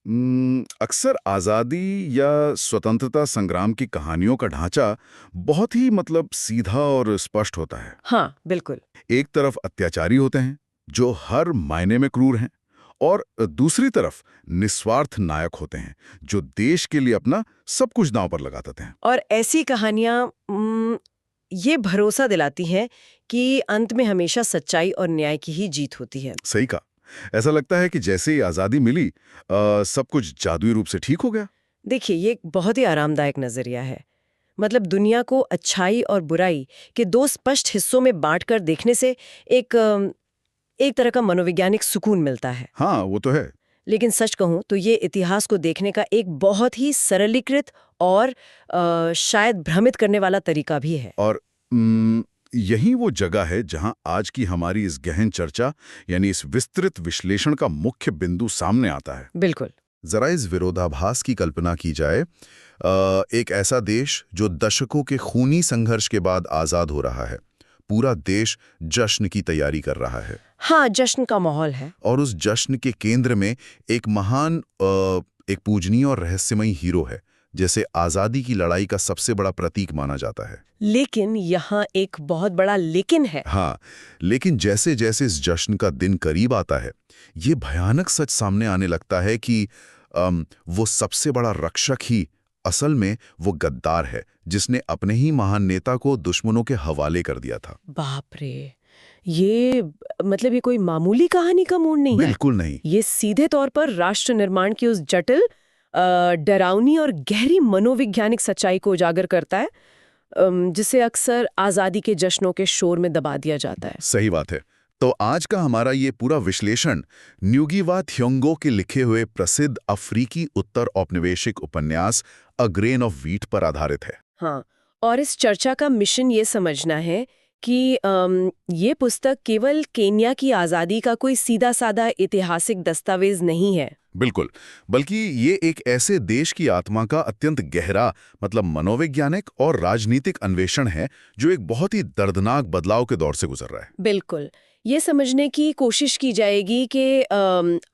अक्सर आज़ादी या स्वतंत्रता संग्राम की कहानियों का ढांचा बहुत ही सीधा और स्पष्ट होता है। हाँ, बिल्कुल। एक तरफ अत्याचारी होते हैं जो हर मायने में क्रूर हैं, और दूसरी तरफ निस्वार्थ नायक होते हैं जो देश के लिए अपना सब कुछ दांव पर लगा देते हैं। और ऐसी कहानियां ये भरोसा दिलाती हैं कि अंत में हमेशा सच्चाई और न्याय की ही जीत होती है। सही कहा। ऐसा लगता है कि जैसे ही आज़ादी मिली सब कुछ जादुई रूप से ठीक हो गया। देखिए, ये एक बहुत ही आरामदायक नजरिया है। मतलब दुनिया को अच्छाई और बुराई के दो स्पष्ट हिस्सों में बांटकर देखने से एक तरह का मनोवैज्ञानिक सुकून मिलता है। हाँ, वो तो है। लेकिन सच कहूं तो ये इतिहास को देखने का एक बहुत ही सरलीकृत और शायद भ्रमित करने वाला तरीका भी है। और यही वो जगह है जहां आज की हमारी इस गहन चर्चा यानी इस विस्तृत विश्लेषण का मुख्य बिंदु सामने आता है। बिल्कुल। जरा इस विरोधाभास की कल्पना की जाए। एक ऐसा देश जो दशकों के खूनी संघर्ष के बाद आजाद हो रहा है। पूरा देश जश्न की तैयारी कर रहा है। हाँ, जश्न का माहौल है। और उस जश्न के केंद्र में एक महान एक पूजनीय और रहस्यमयी हीरो है, जैसे आजादी की लड़ाई का सबसे बड़ा प्रतीक माना जाता है। लेकिन यहाँ एक बहुत बड़ा लेकिन है। हाँ, लेकिन जैसे जैसे इस जश्न का दिन करीब आता है, ये भयानक सच सामने आने लगता है कि वो सबसे बड़ा रक्षक ही असल में वो गद्दार है जिसने अपने ही महान नेता को दुश्मनों के हवाले कर दिया था। बाप रे! ये मतलब ये कोई मामूली कहानी का मोड़ नहीं है। बिल्कुल नहीं। ये सीधे तौर पर राष्ट्र निर्माण की उस जटिल, डरावनी और गहरी मनोवैज्ञानिक सच्चाई को उजागर करता है, जिसे अक्सर आजादी के जश्नों के शोर में दबा दिया जाता है। सही बात है। तो आज का हमारा ये पूरा विश्लेषण न्यूगी वा थ्योंगो के लिखे हुए प्रसिद्ध अफ्रीकी उत्तर औपनिवेशिक उपन्यास अ ग्रेन ऑफ व्हीट पर आधारित है। हाँ, और इस चर्चा का मिशन ये समझना है कि ये पुस्तक केवल केन्या की आज़ादी का कोई सीधा-साधा ऐतिहासिक दस्तावेज नहीं है। बिल्कुल, बल्कि ये एक ऐसे देश की आत्मा का अत्यंत गहरा मनोवैज्ञानिक और राजनीतिक अन्वेषण है जो एक बहुत ही दर्दनाक बदलाव के दौर से गुजर रहा है। बिल्कुल। ये समझने की कोशिश की जाएगी कि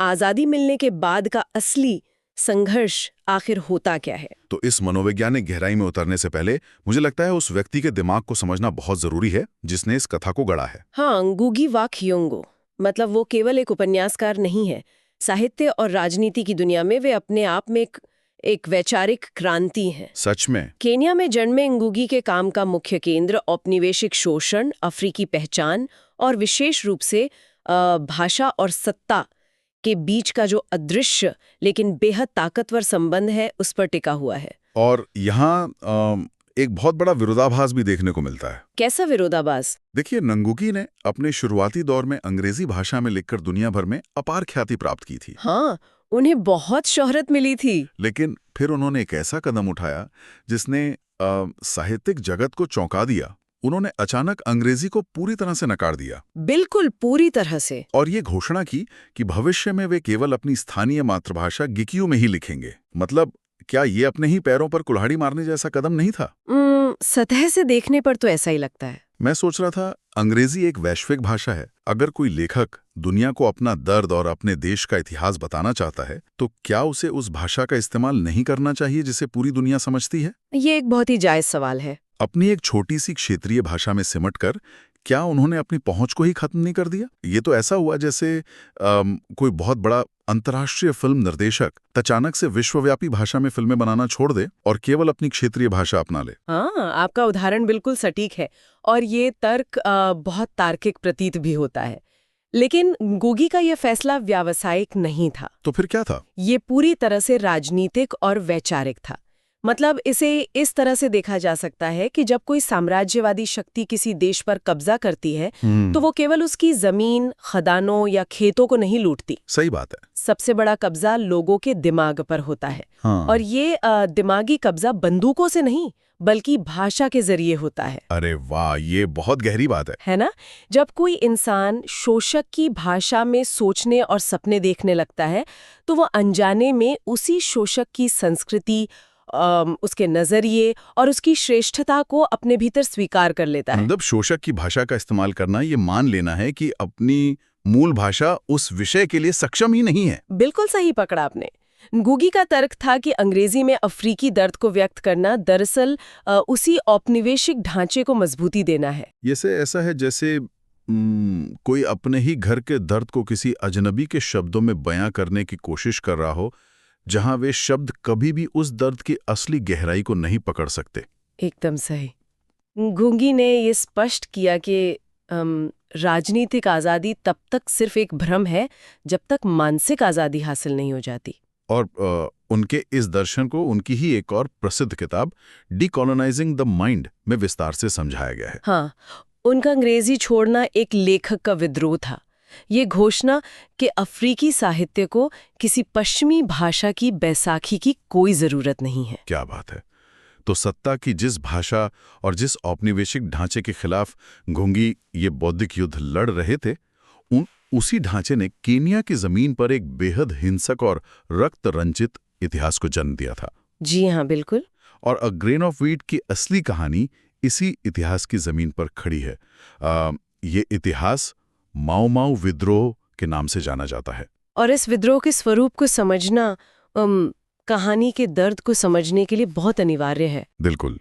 आज़ादी मिलने के बाद का असली संघर्ष आखिर होता क्या है। तो इस मनोवैज्ञानिक गहराई में उतरने से पहले मुझे लगता है उस व्यक्ति के दिमाग को समझना बहुत जरूरी है जिसने इस कथा को गढ़ा है। हाँ, ngugi wa thiong'o। मतलब वो केवल एक उपन्यासकार नहीं है। साहित्य और राजनीति की दुनिया में वे अपने आप में एक वैचारिक क्रांति है। सच में। केन्या में जन्मे ngugi के काम का मुख्य केंद्र औपनिवेशिक शोषण, अफ्रीकी पहचान और विशेष रूप से भाषा और सत्ता के बीच का जो अदृश्य लेकिन बेहद ताकतवर संबंध है उस पर टिका हुआ है। और यहाँ एक बहुत बड़ा विरोधाभास भी देखने को मिलता है। कैसा विरोधाभास? देखिए, नंगुकी ने अपने शुरुआती दौर में अंग्रेजी भाषा में लिखकर दुनिया भर में अपार ख्याति प्राप्त की थी। हाँ, उन्हें बहुत शोहरत मिली थी। लेकिन फिर उन्होंने एक ऐसा कदम उठाया जिसने साहित्यिक जगत को चौंका दिया। उन्होंने अचानक अंग्रेजी को पूरी तरह से नकार दिया। बिल्कुल पूरी तरह से। और ये घोषणा की कि भविष्य में वे केवल अपनी स्थानीय मातृभाषा गिकियू में ही लिखेंगे। मतलब क्या ये अपने ही पैरों पर कुल्हाड़ी मारने जैसा कदम नहीं था? सतह से देखने पर तो ऐसा ही लगता है। मैं सोच रहा था, अंग्रेजी एक वैश्विक भाषा है। अगर कोई लेखक दुनिया को अपना दर्द और अपने देश का इतिहास बताना चाहता है तो क्या उसे उस भाषा का इस्तेमाल नहीं करना चाहिए जिसे पूरी दुनिया समझती है? ये एक बहुत ही जायज सवाल है। अपनी एक छोटी सी क्षेत्रीय भाषा में सिमटकर क्या उन्होंने अपनी पहुंच को ही खत्म नहीं कर दिया? ये तो ऐसा हुआ जैसे कोई बहुत बड़ा अंतर्राष्ट्रीय फिल्म निर्देशक अचानक से विश्वव्यापी भाषा में फिल्में बनाना छोड़ दे और केवल अपनी क्षेत्रीय भाषा अपना ले। हाँ, आपका उदाहरण बिल्कुल सटीक है और ये तर्क बहुत तार्किक प्रतीत भी होता है। लेकिन ngugi का ये फैसला व्यावसायिक नहीं था। तो फिर क्या था? ये पूरी तरह से राजनीतिक और वैचारिक था। मतलब इसे इस तरह से देखा जा सकता है कि जब कोई साम्राज्यवादी शक्ति किसी देश पर कब्जा करती है तो वो केवल उसकी जमीन, खदानों या खेतों को नहीं लूटती। सही बात है। सबसे बड़ा कब्जा लोगों के दिमाग पर होता है। हाँ। और ये दिमागी कब्जा बंदूकों से नहीं बल्कि भाषा के जरिए होता है। अरे वाह, ये बहुत गहरी बात है ना? जब कोई इंसान शोषक की भाषा में सोचने और सपने देखने लगता है तो वो अनजाने में उसी शोषक की संस्कृति, उसके नजरिए और उसकी श्रेष्ठता को अपने भीतर स्वीकार कर लेता है। मतलब शोषक की भाषा का इस्तेमाल करना ये मान लेना है कि अपनी मूल भाषा उस विषय के लिए सक्षम ही नहीं है। बिल्कुल सही पकड़ा आपने। गुगी का तर्क था कि अंग्रेजी में अफ्रीकी दर्द को व्यक्त करना दरअसल उसी औपनिवेशिक ढांचे को मजबूती देना है। जैसे ऐसा है जैसे कोई अपने ही घर के दर्द को किसी अजनबी के शब्दों में बयां करने की कोशिश कर रहा हो, जहां वे शब्द कभी भी उस दर्द की असली गहराई को नहीं पकड़ सकते। एकदम सही। गुंगी ने ये स्पष्ट किया कि राजनीतिक आज़ादी तब तक सिर्फ एक भ्रम है जब तक मानसिक आज़ादी हासिल नहीं हो जाती। और उनके इस दर्शन को उनकी ही एक और प्रसिद्ध किताब डीकोलोनाइजिंग द माइंड में विस्तार से समझाया गया है। हाँ, उनका अंग्रेजी छोड़ना एक लेखक का विद्रोह था। ये घोषणा कि अफ्रीकी साहित्य को किसी पश्चिमी भाषा की बैसाखी की कोई जरूरत नहीं है। क्या बात है। तो सत्ता की जिस भाषा और जिस औपनिवेशिक ढांचे के खिलाफ गुंगी ये बौद्धिक युद्ध लड़ रहे थे, उसी ढांचे ने केनिया की जमीन पर एक बेहद हिंसक और रक्त रंजित इतिहास को जन्म दिया था। जी हाँ, बिल्कुल। और अ ग्रेन ऑफ व्हीट की असली कहानी इसी इतिहास की जमीन पर खड़ी है। ये इतिहास माओ माओ विद्रोह के नाम से जाना जाता है। और इस विद्रोह के स्वरूप को समझना कहानी के दर्द को समझने के लिए बहुत अनिवार्य है। बिल्कुल।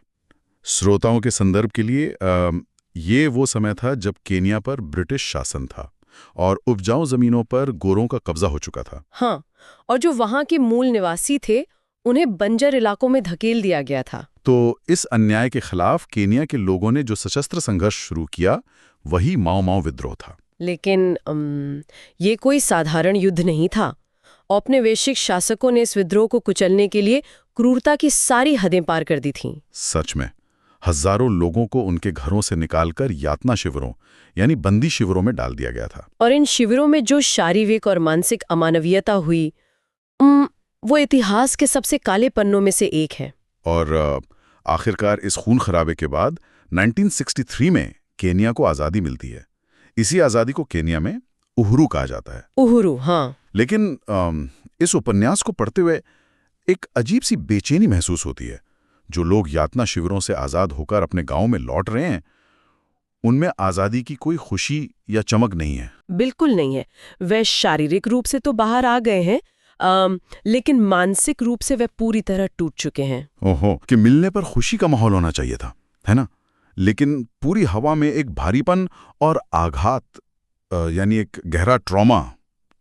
श्रोताओं के संदर्भ के लिए ये वो समय था जब केनिया पर ब्रिटिश शासन था और उपजाऊ जमीनों पर गोरों का कब्जा हो चुका था। हाँ, और जो वहाँ के मूल निवासी थे उन्हें बंजर इलाकों में धकेल दिया गया था। तो इस अन्याय के खिलाफ केनिया के लोगों ने जो सशस्त्र संघर्ष शुरू किया वही माओ माओ विद्रोह था। लेकिन ये कोई साधारण युद्ध नहीं था। औपनिवेशिक शासकों ने इस विद्रोह को कुचलने के लिए क्रूरता की सारी हदें पार कर दी थीं। सच में हजारों लोगों को उनके घरों से निकालकर यातना शिविरों यानी बंदी शिविरों में डाल दिया गया था। और इन शिविरों में जो शारीरिक और मानसिक अमानवीयता हुई वो इतिहास के सबसे काले पन्नों में से एक है। और आखिरकार इस खून खराबे के बाद 1963 में केनिया को आज़ादी मिलती है। इसी आज़ादी को केनिया में उहुरू कहा जाता है। उहुरू, हाँ। लेकिन इस उपन्यास को पढ़ते हुए एक अजीब सी बेचैनी महसूस होती है। जो लोग यातना शिविरों से आज़ाद होकर अपने गांव में लौट रहे हैं, उनमें आज़ादी की कोई खुशी या चमक नहीं है। बिल्कुल नहीं है। वे शारीरिक रूप से तो बाहर आ गए हैं, लेकिन मानसिक रूप से वे पूरी तरह टूट चुके हैं। ओहो, कि मिलने पर खुशी का माहौल होना चाहिए था, है ना? लेकिन पूरी हवा में एक भारीपन और आघात यानी एक गहरा ट्रॉमा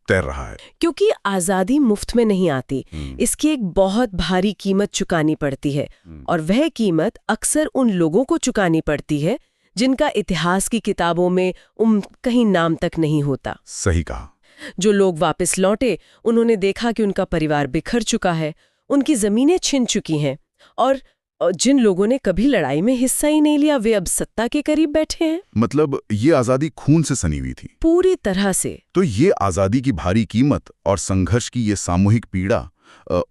तैर रहा है। क्योंकि आज़ादी मुफ्त में नहीं आती, इसकी एक बहुत भारी कीमत चुकानी पड़ती है। और वह कीमत अक्सर उन लोगों को चुकानी पड़ती है जिनका इतिहास की किताबों में कहीं नाम तक नहीं होता। सही कहा। जो लोग वापस लौटे, उन्होंने देखा कि उनका परिवार बिखर चुका है, उनकी जमीनें छिन चुकी हैं, और जिन लोगों ने कभी लड़ाई में हिस्सा ही नहीं लिया वे अब सत्ता के करीब बैठे हैं। मतलब ये आज़ादी खून से सनी हुई थी, पूरी तरह से। तो ये आज़ादी की भारी कीमत और संघर्ष की ये सामूहिक पीड़ा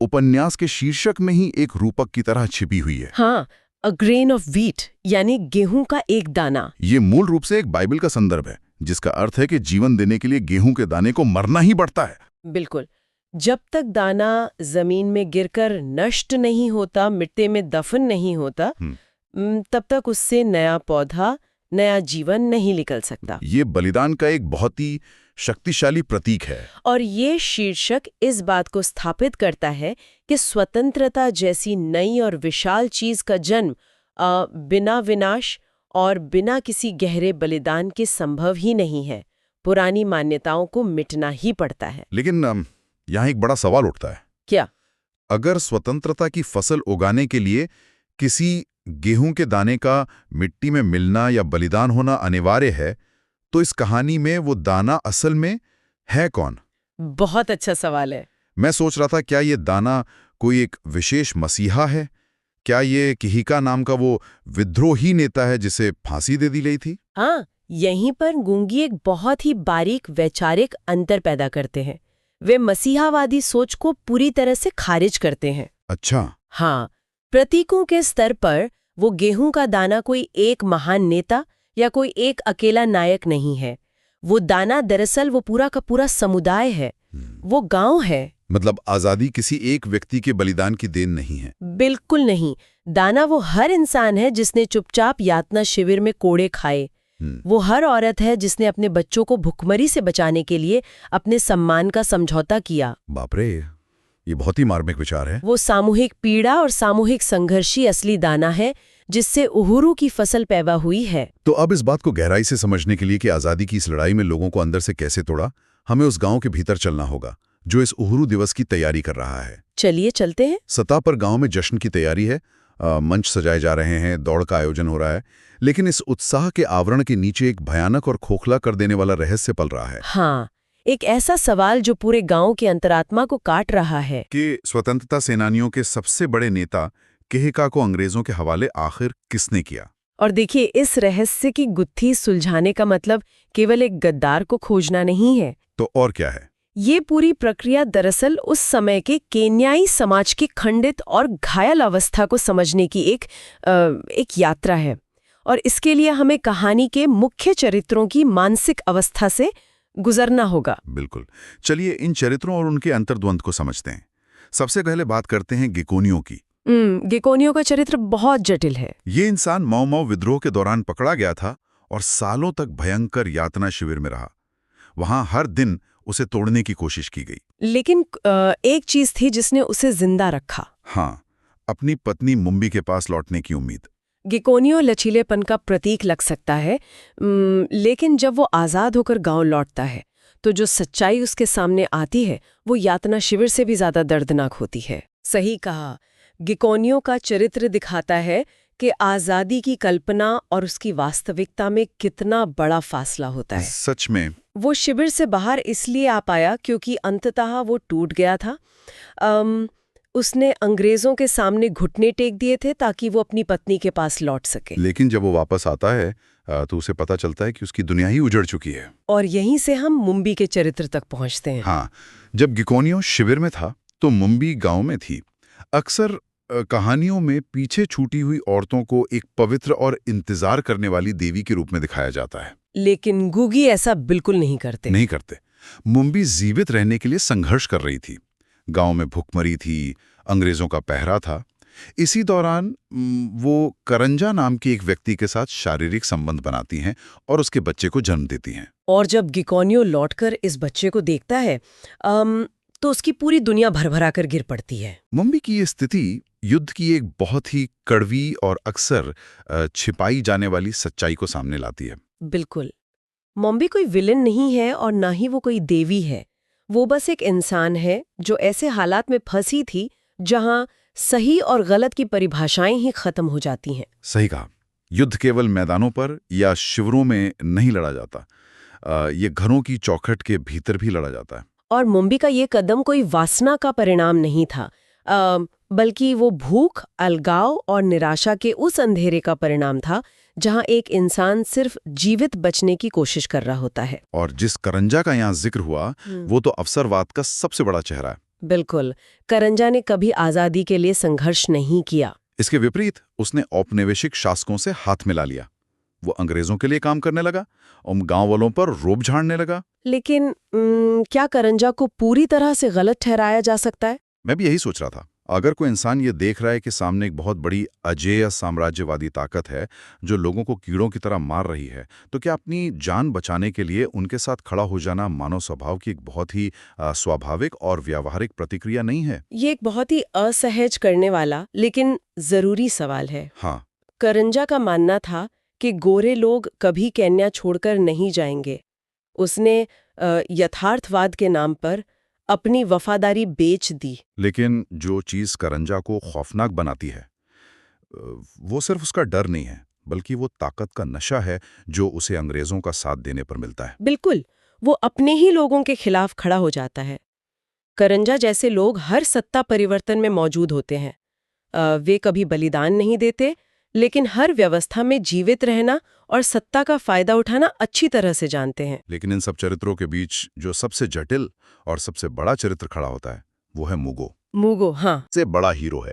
उपन्यास के शीर्षक में ही एक रूपक की तरह छिपी हुई है। हाँ, अ ग्रेन ऑफ व्हीट यानी गेहूं का एक दाना। ये मूल रूप से एक बाइबल का संदर्भ है, जिसका अर्थ है कि जीवन देने के लिए गेहूं के दाने को मरना ही पड़ता है। बिल्कुल। जब तक दाना जमीन में गिरकर नष्ट नहीं होता, मिट्टी में दफन नहीं होता, तब तक उससे नया पौधा, नया जीवन नहीं निकल सकता। ये बलिदान का एक बहुत ही शक्तिशाली प्रतीक है। और ये शीर्षक इस बात को स्थापित करता है कि स्वतंत्रता जैसी नई और विशाल चीज का जन्म बिना विनाश और बिना किसी गहरे बलिदान के संभव ही नहीं है। पुरानी मान्यताओं को मिटना ही पड़ता है। लेकिन यहाँ एक बड़ा सवाल उठता है। क्या? अगर स्वतंत्रता की फसल उगाने के लिए किसी गेहूं के दाने का मिट्टी में मिलना या बलिदान होना अनिवार्य है, तो इस कहानी में वो दाना असल में है कौन? बहुत अच्छा सवाल है। मैं सोच रहा था, क्या ये दाना कोई एक विशेष मसीहा है? क्या ये किहिका नाम का वो विद्रोही नेता है जिसे फांसी दे दी गई थी? हाँ, यहीं पर गुंगी एक बहुत ही बारीक वैचारिक अंतर पैदा करते हैं। वे मसीहावादी सोच को पूरी तरह से खारिज करते हैं। अच्छा। हाँ, प्रतीकों के स्तर पर वो गेहूं का दाना कोई एक महान नेता या कोई एक अकेला नायक नहीं है। वो दाना दरअसल वो पूरा का पूरा समुदाय है, वो गांव है। मतलब आज़ादी किसी एक व्यक्ति के बलिदान की देन नहीं है। बिल्कुल नहीं। दाना वो हर इंसान है जिसने चुपचाप यातना शिविर में कोड़े खाए। वो हर औरत है जिसने अपने बच्चों को भुखमरी से बचाने के लिए अपने सम्मान का समझौता किया। बाप रे, ये बहुत ही मार्मिक विचार है। वो सामूहिक पीड़ा और सामूहिक संघर्ष ही असली दाना है जिससे उहुरू की फसल पैदा हुई है। तो अब इस बात को गहराई से समझने के लिए कि आज़ादी की इस लड़ाई में लोगों को अंदर से कैसे तोड़ा, हमें उस गांव के भीतर चलना होगा जो इस उहुरू दिवस की तैयारी कर रहा है। चलिए चलते हैं। सतह पर गांव में जश्न की तैयारी है, मंच सजाए जा रहे हैं, दौड़ का आयोजन हो रहा है, लेकिन इस उत्साह के आवरण के नीचे एक भयानक और खोखला कर देने वाला रहस्य पल रहा है। हाँ, एक ऐसा सवाल जो पूरे गांव की अंतरात्मा को काट रहा है कि स्वतंत्रता सेनानियों के सबसे बड़े नेता केहका को अंग्रेजों के हवाले आखिर किसने किया। और देखिए, इस रहस्य की गुत्थी सुलझाने का मतलब केवल एक गद्दार को खोजना नहीं है। तो और क्या है? ये पूरी प्रक्रिया दरअसल उस समय के केन्याई समाज की खंडित और घायल अवस्था को समझने की एक यात्रा है। और इसके लिए हमें कहानी के मुख्य चरित्रों की मानसिक अवस्था से गुजरना होगा। बिल्कुल, चलिए इन चरित्रों और उनके अंतर्द्वंद को समझते हैं। सबसे पहले बात करते हैं गिकोनियों की। गिकोनियों का चरित्र बहुत जटिल है। ये इंसान माओ विद्रोह के दौरान पकड़ा गया था और सालों तक भयंकर यातना शिविर में रहा। वहां हर दिन उसे तोड़ने की कोशिश की गई, लेकिन एक चीज थी जिसने उसे जिंदा रखा। हाँ, अपनी पत्नी मुंबी के पास लौटने की उम्मीद। गिकोनियो लचीलेपन का प्रतीक लग सकता है, लेकिन जब वो आजाद होकर गांव लौटता है तो जो सच्चाई उसके सामने आती है वो यातना शिविर से भी ज्यादा दर्दनाक होती है। सही कहा, गिकोनियो का चरित्र दिखाता है कि आजादी की कल्पना और उसकी वास्तविकता में कितना बड़ा फासला होता है। सच में वो शिविर से बाहर इसलिए आ पाया क्योंकि अंततः वो टूट गया था। उसने अंग्रेजों के सामने घुटने टेक दिए थे ताकि वो अपनी पत्नी के पास लौट सके। लेकिन जब वो वापस आता है तो उसे पता चलता है कि उसकी दुनिया ही उजड़ चुकी है। और यहीं से हम मुंबी के चरित्र तक पहुंचते हैं। हाँ, जब गिकोनियो शिविर में था तो मुंबी गांव में थी। अक्सर कहानियों में पीछे छूटी हुई औरतों को एक पवित्र और इंतजार करने वाली देवी के रूप में दिखाया जाता है, लेकिन गुगी ऐसा बिल्कुल नहीं करते। मुंबी जीवित रहने के लिए संघर्ष कर रही थी। गांव में भुखमरी थी, अंग्रेजों का पहरा था। इसी दौरान वो करंजा नाम के एक व्यक्ति के साथ शारीरिक संबंध बनाती हैं और उसके बच्चे को जन्म देती हैं। और जब गिकोनियो लौटकर इस बच्चे को देखता है तो उसकी पूरी दुनिया भरभरा कर गिर पड़ती है। मुंबी की ये स्थिति युद्ध की एक बहुत ही कड़वी और अक्सर छिपाई जाने वाली सच्चाई को सामने लाती है। बिल्कुल, मुंबी कोई विलेन नहीं है और ना ही वो कोई देवी है। वो बस एक इंसान है जो ऐसे हालात में फंसी थी जहां सही और गलत की परिभाषाएं ही खत्म हो जाती हैं। सही कहा, युद्ध केवल मैदानों पर या शिविरों में नहीं लड़ा जाता, ये घरों की चौखट के भीतर भी लड़ा जाता है। और मुंबी का ये कदम कोई वासना का परिणाम नहीं था, बल्कि वो भूख, अलगाव और निराशा के उस अंधेरे का परिणाम था जहां एक इंसान सिर्फ जीवित बचने की कोशिश कर रहा होता है। और जिस करंजा का यहाँ जिक्र हुआ वो तो अवसरवाद का सबसे बड़ा चेहरा है। बिल्कुल, करंजा ने कभी आजादी के लिए संघर्ष नहीं किया। इसके विपरीत उसने औपनिवेशिक शासकों से हाथ मिला लिया। वो अंग्रेजों के लिए काम करने लगा और गांव वालों पर रोब झाड़ने लगा। लेकिन क्या करंजा को पूरी तरह से गलत ठहराया जा सकता है? मैं भी यही सोच रहा था। अगर कोई इंसान ये देख रहा है कि सामने एक बहुत बड़ी अजेय साम्राज्यवादी ताकत है जो लोगों को कीड़ों की तरह मार रही है, तो क्या अपनी जान बचाने के लिए उनके साथ खड़ा हो जाना मानव स्वभाव की एक बहुत ही स्वाभाविक और व्यावहारिक प्रतिक्रिया नहीं है? ये एक बहुत ही असहज करने वाला लेकिन जरूरी सवाल है। हाँ, करंजा का मानना था कि गोरे लोग कभी केन्या छोड़कर नहीं जाएंगे। उसने यथार्थवाद के नाम पर अपनी वफादारी बेच दी। लेकिन जो चीज करंजा को खौफनाक बनाती है वो सिर्फ उसका डर नहीं है, बल्कि वो ताकत का नशा है जो उसे अंग्रेजों का साथ देने पर मिलता है। बिल्कुल, वो अपने ही लोगों के खिलाफ खड़ा हो जाता है। करंजा जैसे लोग हर सत्ता परिवर्तन में मौजूद होते हैं। वे कभी बलिदान नहीं देते, लेकिन हर व्यवस्था में जीवित रहना और सत्ता का फायदा उठाना अच्छी तरह से जानते हैं। लेकिन इन सब चरित्रों के बीच जो सबसे जटिल और सबसे बड़ा चरित्र खड़ा होता है वो है मूगो, हाँ, से बड़ा हीरो है।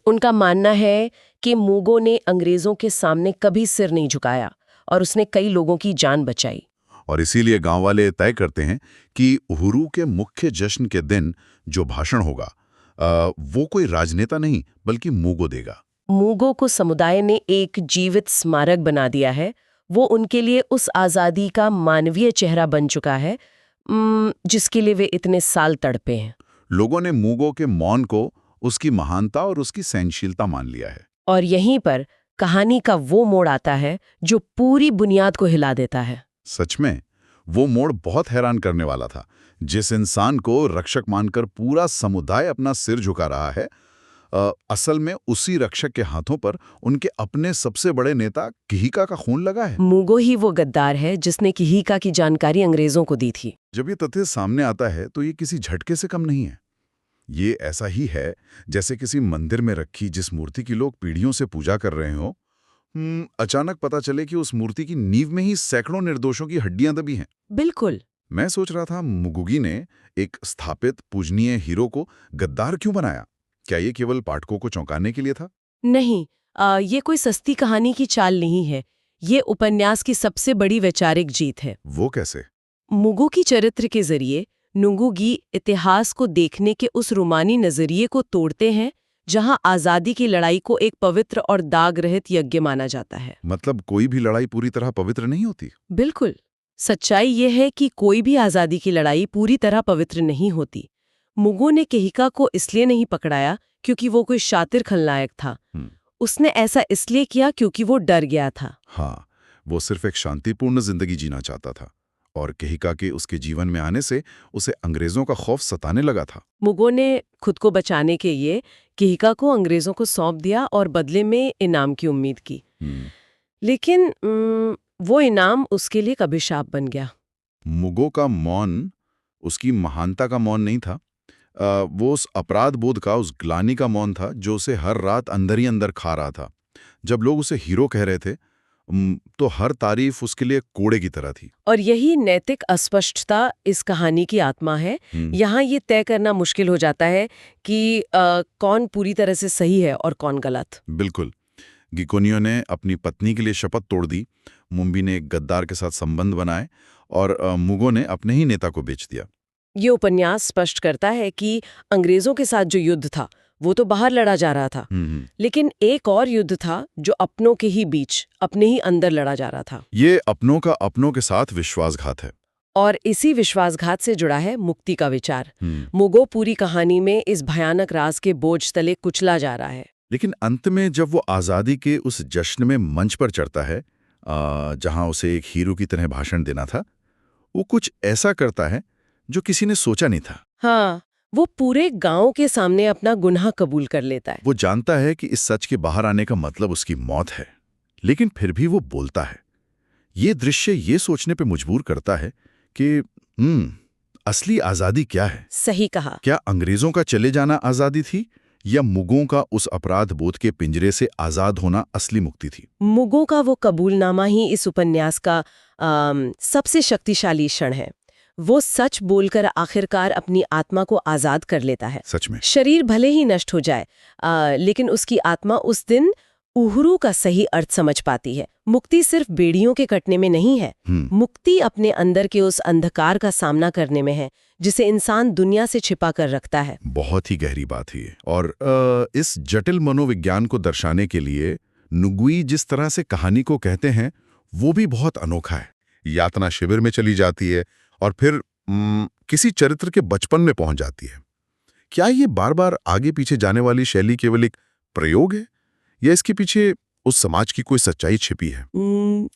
उनका मानना है कि मूगो ने अंग्रेजों के सामने कभी सिर नहीं झुकाया और उसने कई लोगों की जान बचाई। और इसीलिए गांव वाले तय करते हैं कि उहुरू के मुख्य जश्न के दिन जो भाषण होगा वो कोई राजनेता नहीं बल्कि मूगो देगा। मूगो को समुदाय ने एक जीवित स्मारक बना दिया है। वो उनके लिए उस आज़ादी का मानवीय चेहरा बन चुका है जिसके लिए वे इतने साल तड़पे हैं। लोगों ने मुगो के मौन को उसकी महानता और उसकी सहनशीलता मान लिया है। और यहीं पर कहानी का वो मोड़ आता है जो पूरी बुनियाद को हिला देता है। सच में वो मोड़ बहुत हैरान करने वाला था। जिस इंसान को रक्षक मानकर पूरा समुदाय अपना सिर झुका रहा है, असल में उसी रक्षक के हाथों पर उनके अपने सबसे बड़े नेता किहिका का खून लगा है। मुगो ही वो गद्दार है जिसने किहिका की जानकारी अंग्रेजों को दी थी। जब ये तथ्य सामने आता है तो ये किसी झटके से कम नहीं है। ये ऐसा ही है जैसे किसी मंदिर में रखी जिस मूर्ति की लोग पीढ़ियों से पूजा कर रहे हो, अचानक पता चले कि उस मूर्ति की नींव में ही सैकड़ों निर्दोषों की हड्डियां दबी हैं। बिल्कुल। मैं सोच रहा था, मुगुगी ने एक स्थापित पूजनीय हीरो को गद्दार क्यों बनाया? क्या ये केवल पाठकों को चौंकाने के लिए था? नहीं, ये कोई सस्ती कहानी की चाल नहीं है। ये उपन्यास की सबसे बड़ी वैचारिक जीत है। वो कैसे? मुगो की चरित्र के जरिए नुंगुगी इतिहास को देखने के उस रूमानी नजरिए को तोड़ते हैं जहां आजादी की लड़ाई को एक पवित्र और दाग रहित यज्ञ माना जाता है। मतलब कोई भी लड़ाई पूरी तरह पवित्र नहीं होती? बिल्कुल। सच्चाई ये है कि कोई भी आजादी की लड़ाई पूरी तरह पवित्र नहीं होती। मुगो ने किहिका को इसलिए नहीं पकड़ाया क्योंकि वो कोई शातिर खलनायक था। उसने ऐसा इसलिए किया क्योंकि वो डर गया था। हाँ, वो सिर्फ एक शांतिपूर्ण जिंदगी जीना चाहता था और किहिका के उसके जीवन में आने से उसे अंग्रेजों का खौफ सताने लगा था। मुगो ने खुद को बचाने के लिए किहिका को अंग्रेजों को सौंप दिया और बदले में इनाम की उम्मीद की। लेकिन वो इनाम उसके लिए एक अभिशाप बन गया। मुगो का मौन उसकी महानता का मौन नहीं था। वो उस अपराध बोध का, उस ग्लानि का मौन था जो उसे हर रात अंदर ही अंदर खा रहा था। जब लोग उसे हीरो कह रहे थे तो हर तारीफ उसके लिए कोड़े की तरह थी। और यही नैतिक अस्पष्टता इस कहानी की आत्मा है। यहाँ ये तय करना मुश्किल हो जाता है कि कौन पूरी तरह से सही है और कौन गलत। बिल्कुल। गिकोनियो ने अपनी पत्नी के लिए शपथ तोड़ दी, मुंबी ने एक गद्दार के साथ संबंध बनाए और मुगो ने अपने ही नेता को बेच दिया। ये उपन्यास स्पष्ट करता है कि अंग्रेजों के साथ जो युद्ध था वो तो बाहर लड़ा जा रहा था, लेकिन एक और युद्ध था जो अपनों के ही बीच, अपने ही अंदर लड़ा जा रहा था। ये अपनों का अपनों के साथ विश्वासघात है। और इसी विश्वासघात से जुड़ा है मुक्ति का विचार। मुगो पूरी कहानी में इस भयानक राज के बोझ तले कुचला जा रहा है। लेकिन अंत में जब वो आज़ादी के उस जश्न में मंच पर चढ़ता है, जहां उसे एक हीरो की तरह भाषण देना था, वो कुछ ऐसा करता है जो किसी ने सोचा नहीं था। हाँ, वो पूरे गांव के सामने अपना गुनाह कबूल कर लेता है। वो जानता है कि इस सच के बाहर आने का मतलब उसकी मौत है, लेकिन फिर भी वो बोलता है। ये दृश्य ये सोचने पे मजबूर करता है कि असली आज़ादी क्या है? सही कहा। क्या अंग्रेजों का चले जाना आज़ादी थी या मुगों का उस अपराध बोध के पिंजरे से आज़ाद होना असली मुक्ति थी? मुगों का वो कबूलनामा ही इस उपन्यास का सबसे शक्तिशाली क्षण है। वो सच बोलकर आखिरकार अपनी आत्मा को आजाद कर लेता है। सच में शरीर भले ही नष्ट हो जाए, लेकिन उसकी आत्मा उस दिन उहरू का सही अर्थ समझ पाती है। मुक्ति सिर्फ बेड़ियों के कटने में नहीं है, मुक्ति अपने अंदर के उस अंधकार का सामना करने में है जिसे इंसान दुनिया से छिपा कर रखता है। बहुत ही गहरी बात है। और इस जटिल मनोविज्ञान को दर्शाने के लिए नुगुई जिस तरह से कहानी को कहते हैं वो भी बहुत अनोखा है। यातना शिविर में चली जाती है और फिर किसी चरित्र के बचपन में पहुंच जाती है। क्या ये बार बार आगे पीछे जाने वाली शैली केवल एक प्रयोग है या इसके पीछे उस समाज की कोई सच्चाई छिपी है?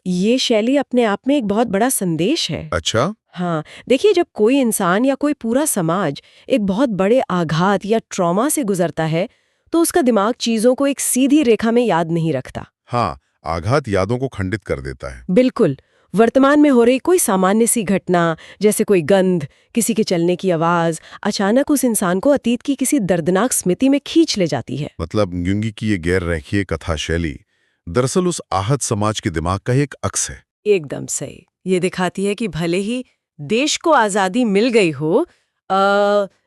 ये शैली अपने आप में एक बहुत बड़ा संदेश है। अच्छा। हाँ, देखिए, जब कोई इंसान या कोई पूरा समाज एक बहुत बड़े आघात या ट्रॉमा से गुजरता है तो उसका दिमाग चीजों को एक सीधी रेखा में याद नहीं रखता। हाँ, आघात यादों को खंडित कर देता है। बिल्कुल। वर्तमान में हो रही कोई सामान्य सी घटना, जैसे कोई गंध, किसी के चलने की आवाज, अचानक उस इंसान को अतीत की किसी दर्दनाक स्मृति में खींच ले जाती है। मतलब न्युंगी की ये गैर रेखीय कथा शैली दरअसल उस आहत समाज के दिमाग का एक अक्स है। एकदम सही। ये दिखाती है कि भले ही देश को आजादी मिल गई हो,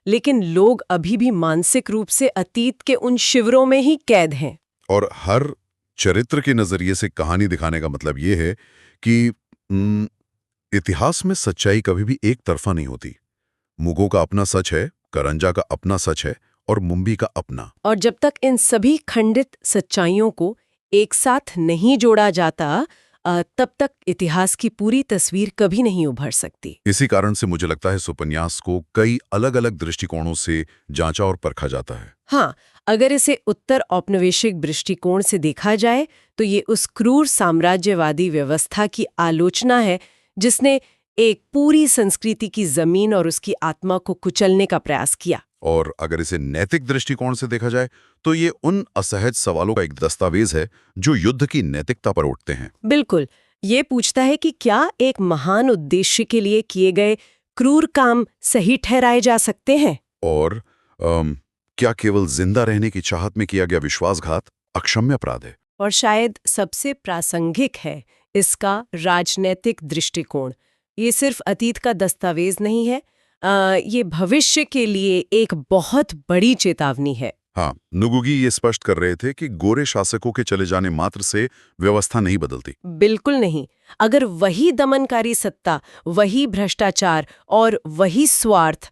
लेकिन लोग अभी भी मानसिक रूप से अतीत के उन शिविरों में ही कैद हैं। और हर चरित्र के नजरिए से कहानी दिखाने का मतलब ये है कि इतिहास में सच्चाई कभी भी एक तरफा नहीं होती। मुगो का अपना सच है, करंजा का अपना सच है और मुंबी का अपना। और जब तक इन सभी खंडित सच्चाइयों को एक साथ नहीं जोड़ा जाता, तब तक इतिहास की पूरी तस्वीर कभी नहीं उभर सकती। इसी कारण से मुझे लगता है इस उपन्यास को कई अलग-अलग दृष्टिकोणों से जांचा और परखा जाता है। हाँ, अगर इसे उत्तर औपनिवेशिक दृष्टिकोण से देखा जाए तो ये उस क्रूर साम्राज्यवादी व्यवस्था की आलोचना है जिसने एक पूरी संस्कृति की जमीन और उसकी आत्मा को कुचलने का प्रयास किया। और अगर इसे नैतिक दृष्टिकोण से देखा जाए तो ये उन असहज सवालों का एक दस्तावेज है जो युद्ध की नैतिकता पर उठते हैं। बिल्कुल, ये पूछता है कि क्या एक महान उद्देश्य के लिए किए गए क्रूर काम सही ठहराए जा सकते हैं? और क्या केवल जिंदा रहने की चाहत में किया गया विश्वासघात अक्षम्य अपराध है? और शायद सबसे प्रासंगिक है इसका राजनैतिक दृष्टिकोण। ये सिर्फ अतीत का दस्तावेज नहीं है, ये भविष्य के लिए एक बहुत बड़ी चेतावनी है। हाँ, नुगुगी ये स्पष्ट कर रहे थे कि गोरे शासकों के चले जाने मात्र से व्यवस्था नहीं बदलती। बिल्कुल नहीं। अगर वही दमनकारी सत्ता, वही भ्रष्टाचार और वही स्वार्थ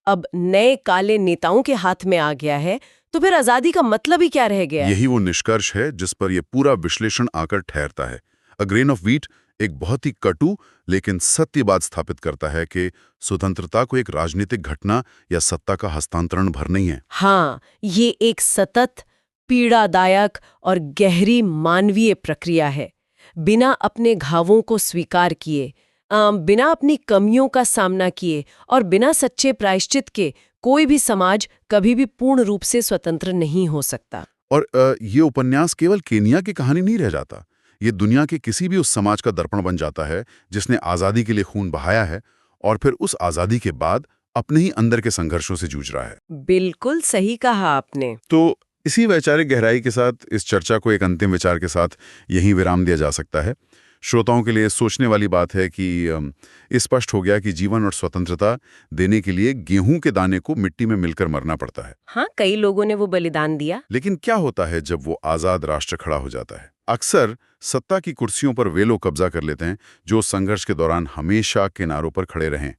अब नए काले नेताओं के हाथ में आ गया है तो फिर आजादी का मतलब ही क्या रह गया है? यही वो निष्कर्ष है जिस पर यह पूरा विश्लेषण आकर ठहरता है। अ ग्रेन ऑफ व्हीट एक बहुत ही कटु लेकिन सत्य बात स्थापित करता है कि स्वतंत्रता को एक राजनीतिक घटना या सत्ता का हस्तांतरण भर नहीं है। हाँ, ये एक सतत, पीड़ादायक और गहरी मानवीय प्रक्रिया है। बिना अपने घावों को स्वीकार किए, बिना अपनी कमियों का सामना किए और बिना सच्चे प्रायश्चित के कोई भी समाज कभी भी पूर्ण रूप से स्वतंत्र नहीं हो सकता। और ये उपन्यास केवल केनिया की कहानी नहीं रह जाता। ये दुनिया के किसी भी उस समाज का दर्पण बन जाता है जिसने आज़ादी के लिए खून बहाया है और फिर उस आज़ादी के बाद अपने ही अंदर के संघर्षों से जूझ रहा है। बिल्कुल सही कहा आपने। तो इसी वैचारिक गहराई के साथ इस चर्चा को एक अंतिम विचार के साथ यहीं विराम दिया जा सकता है। श्रोताओं के लिए सोचने वाली बात है कि स्पष्ट हो गया कि जीवन और स्वतंत्रता देने के लिए गेहूं के दाने को मिट्टी में मिलकर मरना पड़ता है। हाँ, कई लोगों ने वो बलिदान दिया। लेकिन क्या होता है जब वो आज़ाद राष्ट्र खड़ा हो जाता है? अक्सर सत्ता की कुर्सियों पर वे लोग कब्जा कर लेते हैं जो संघर्ष के दौरान हमेशा किनारों पर खड़े रहें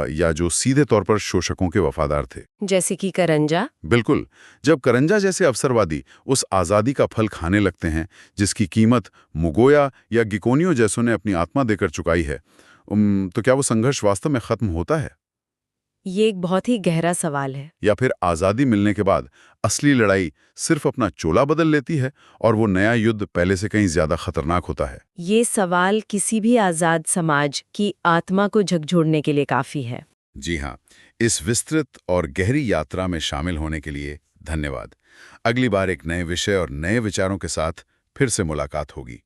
या जो सीधे तौर पर शोषकों के वफादार थे। जैसे कि करंजा। बिल्कुल, जब करंजा जैसे अवसरवादी उस आज़ादी का फल खाने लगते हैं जिसकी कीमत मुगोया या गिकोनियो जैसों ने अपनी आत्मा देकर चुकाई है, तो क्या वो संघर्ष वास्तव में खत्म होता है? ये एक बहुत ही गहरा सवाल है। या फिर आज़ादी मिलने के बाद असली लड़ाई सिर्फ अपना चोला बदल लेती है और वो नया युद्ध पहले से कहीं ज्यादा खतरनाक होता है? ये सवाल किसी भी आज़ाद समाज की आत्मा को झकझोरने के लिए काफ़ी है। जी हाँ, इस विस्तृत और गहरी यात्रा में शामिल होने के लिए धन्यवाद। अगली बार एक नए विषय और नए विचारों के साथ फिर से मुलाकात होगी।